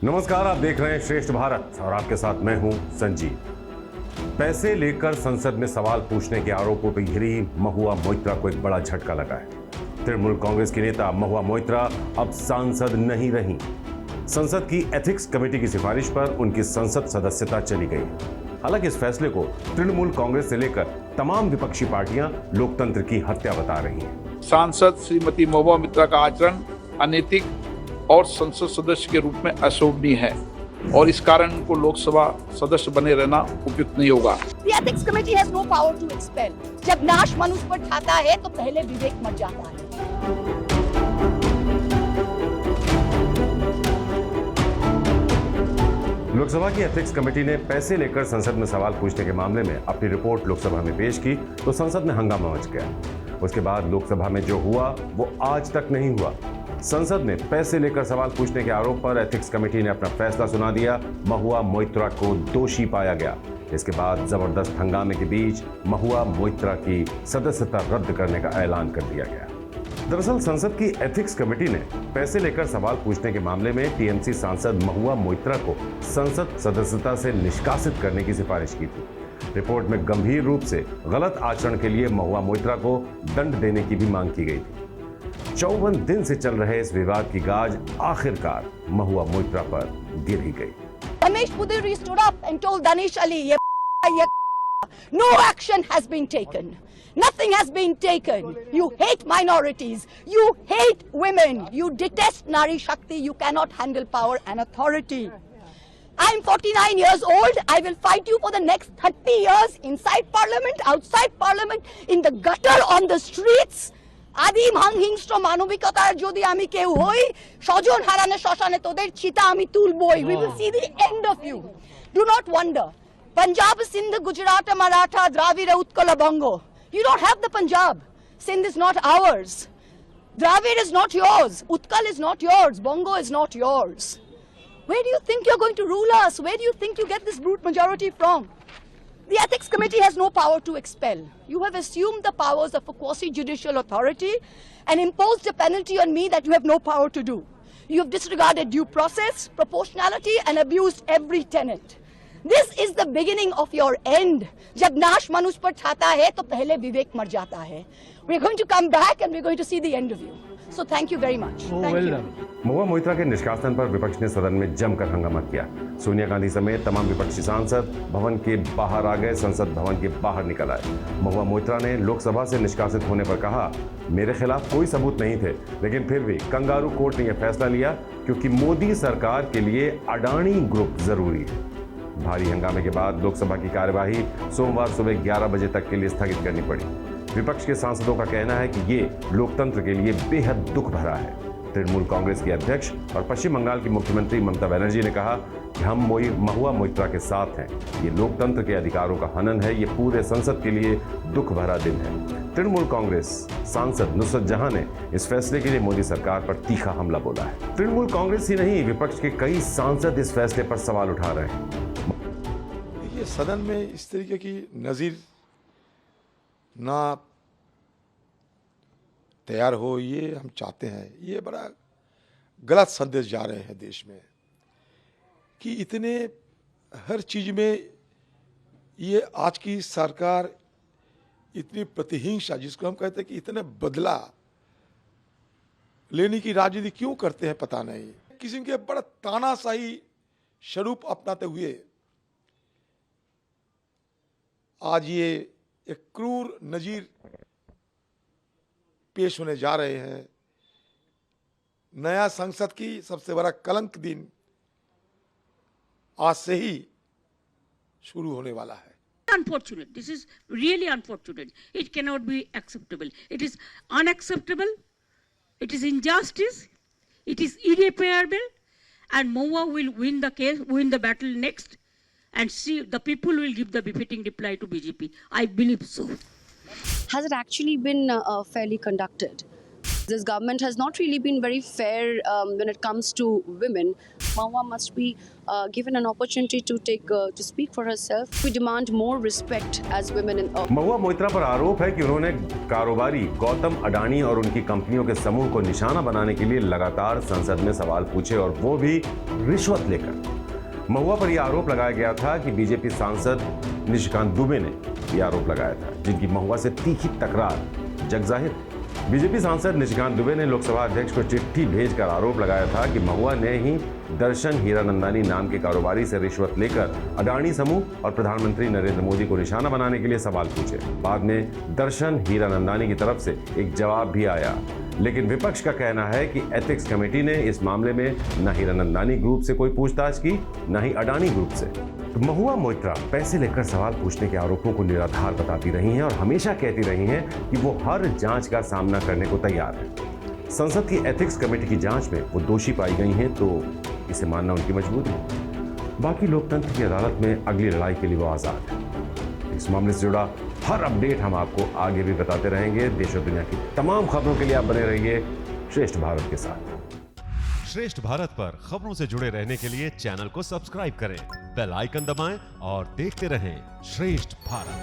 नमस्कार, आप देख रहे हैं श्रेष्ठ भारत और आपके साथ मैं हूं संजीव। पैसे लेकर संसद में सवाल पूछने के आरोपों पर घिरी महुआ मोइत्रा को एक बड़ा झटका लगा है। तृणमूल कांग्रेस की नेता महुआ मोइत्रा अब सांसद नहीं रही। संसद की एथिक्स कमेटी की सिफारिश पर उनकी संसद सदस्यता चली गई। हालांकि इस फैसले को तृणमूल कांग्रेस से लेकर तमाम विपक्षी पार्टियां लोकतंत्र की हत्या बता रही हैं। सांसद श्रीमती महुआ मोइत्रा का आचरण अनैतिक और संसद सदस्य के रूप में अशोभनीय है और इस कारण उनको लोकसभा सदस्य बने रहना उपयुक्त नहीं होगा। The ethics committee has no power to expel. जब नाश मनुष्य पर ठाता है तो पहले विवेक मर जाता है। लोकसभा की एथिक्स कमेटी ने पैसे लेकर संसद में सवाल पूछने के मामले में अपनी रिपोर्ट लोकसभा में पेश की तो संसद में हंगामा मच गया। उसके बाद लोकसभा में जो हुआ वो आज तक नहीं हुआ। संसद में पैसे लेकर सवाल पूछने के आरोप पर एथिक्स कमेटी ने अपना फैसला सुना दिया। महुआ मोइत्रा को दोषी पाया गया। इसके बाद जबरदस्त हंगामे के बीच महुआ मोइत्रा की सदस्यता रद्द करने का ऐलान कर दिया गया। दरअसल संसद की एथिक्स कमेटी ने पैसे लेकर सवाल पूछने के मामले में टीएमसी सांसद महुआ मोइत्रा को संसद सदस्यता से निष्कासित करने की सिफारिश की थी। रिपोर्ट में गंभीर रूप से गलत आचरण के लिए महुआ मोइत्रा को दंड देने की भी मांग की गई थी। 54 दिन से चल रहे इस विवाद की गाज आखिरकार महुआ मोइत्रा पर गिर ही गई। Ramesh Puduri stood up and told Danish Ali, no action has been taken. Nothing has been taken. You hate minorities. You hate women. You detest Nari Shakti. You cannot handle power and authority. I'm 49 years old. I will fight you for the next 30 years inside parliament, outside parliament, in the gutter, on the streets. আদিম হিংস্র মানবিকতার যদি আমি কেউ হই, স্বজন হারানো শ্মশানে তোদের চিতা আমি তুলবই। We will see the end of you. Do not wonder. Punjab, Sindh, Gujarat, Maratha, Dravida, Utkala, Bongo. You don't have the Punjab. Sindh is not ours. Dravid is not yours. Utkal is not yours. Bongo is not yours. Where do you think you're going to rule us? Where do you think you get this brute majority from? The Ethics Committee has no power to expel. You have assumed the powers of a quasi-judicial authority and imposed a penalty on me that you have no power to do. You have disregarded due process, proportionality and abused every tenet. This is the beginning of your end. जब नाश मनुष्य पर ठाता है तो पहले विवेक मर जाता है. We're going to come back and we're going to see the end of you. So thank you very much. Thank you. Mahua Moitra के निष्कासन पर विपक्ष ने सदन में जमकर हंगामा किया। सोनिया गांधी समेत तमाम विपक्षी सांसद भवन के बाहर आ गए, संसद भवन के बाहर निकल आए। महुआ मोइत्रा ने लोकसभा से निष्कासित होने पर कहा, मेरे खिलाफ कोई सबूत नहीं थे, लेकिन फिर भी कंगारू कोर्ट ने यह फैसला लिया क्योंकि मोदी सरकार के लिए अडानी ग्रुप जरूरी है। भारी हंगामे के बाद लोकसभा की कार्यवाही सोमवार सुबह 11 बजे तक के लिए स्थगित करनी पड़ी। विपक्ष के सांसदों का कहना है कि ये लोकतंत्र के लिए बेहद दुख भरा है। तृणमूल कांग्रेस के अध्यक्ष और पश्चिम बंगाल की मुख्यमंत्री ममता बनर्जी ने कहा कि हम महुआ मोइत्रा के साथ हैं। ये लोकतंत्र के अधिकारों का हनन है। ये पूरे संसद के लिए दुख भरा दिन है। तृणमूल कांग्रेस सांसद नुसरत जहां ने इस फैसले के लिए मोदी सरकार पर तीखा हमला बोला है। तृणमूल कांग्रेस ही नहीं, विपक्ष के कई सांसद इस फैसले पर सवाल उठा रहे हैं। ये सदन में इस तरीके की नज़ीर ना तैयार हो, ये हम चाहते हैं। ये बड़ा गलत संदेश जा रहे हैं देश में कि इतने हर चीज़ में ये आज की सरकार इतनी प्रतिहिंसा, जिसको हम कहते हैं कि इतने बदला लेने की राजनीति क्यों करते हैं पता नहीं। किसी के बड़ा तानाशाही स्वरूप अपनाते हुए आज ये एक क्रूर नजीर पेश होने जा रहे हैं। नया संसद की सबसे बड़ा कलंक दिन आज से ही शुरू होने वाला है। Unfortunate. This is really unfortunate. It cannot be acceptable. It is unacceptable. It is injustice. It is irreparable. And Mmohua will win the case, win the battle next. And see, the people will give the befitting reply to BJP. I believe so. Has it actually been fairly conducted? This government has not really been very fair when it comes to women. Mahua must be given an opportunity to speak for herself. We demand more respect as women in. Mahua Moitra पर आरोप है कि उन्होंने कारोबारी गौतम अडानी और उनकी कंपनियों के समूह को निशाना बनाने के लिए लगातार संसद में सवाल पूछे और वो भी रिश्वत लेकर। महुआ पर यह आरोप लगाया गया था कि बीजेपी सांसद निशिकांत दुबे ने यह आरोप लगाया था, जिनकी महुआ से तीखी तकरार जग जाहिर है। बीजेपी सांसद निशिकांत दुबे ने लोकसभा अध्यक्ष को चिट्ठी भेजकर आरोप लगाया था कि महुआ ने ही दर्शन हीरानंदानी नाम के कारोबारी से रिश्वत लेकर अडानी समूह और प्रधानमंत्री नरेंद्र मोदी को निशाना बनाने के लिए सवाल पूछे। बाद में दर्शन हीरानंदानी की तरफ से एक जवाब भी आया, लेकिन विपक्ष का कहना है कि एथिक्स कमेटी ने इस मामले में न हीरानंदानी ग्रुप से कोई पूछताछ की, न ही अडानी ग्रुप से। तो महुआ मोइत्रा पैसे लेकर सवाल पूछने के आरोपों को निराधार बताती रही हैं और हमेशा कहती रही हैं कि वो हर जांच का सामना करने को तैयार है। संसद की एथिक्स कमेटी की जांच में वो दोषी पाई गई हैं तो इसे मानना उनकी मजबूरी है। बाकी लोकतंत्र की अदालत में अगली लड़ाई के लिए वो आजाद है। इस मामले से जुड़ा हर अपडेट हम आपको आगे भी बताते रहेंगे। देश और दुनिया की तमाम खबरों के लिए आप बने रहिए श्रेष्ठ भारत के साथ। श्रेष्ठ भारत पर खबरों से जुड़े रहने के लिए चैनल को सब्सक्राइब करें, बेल आइकन दबाएं और देखते रहें श्रेष्ठ भारत।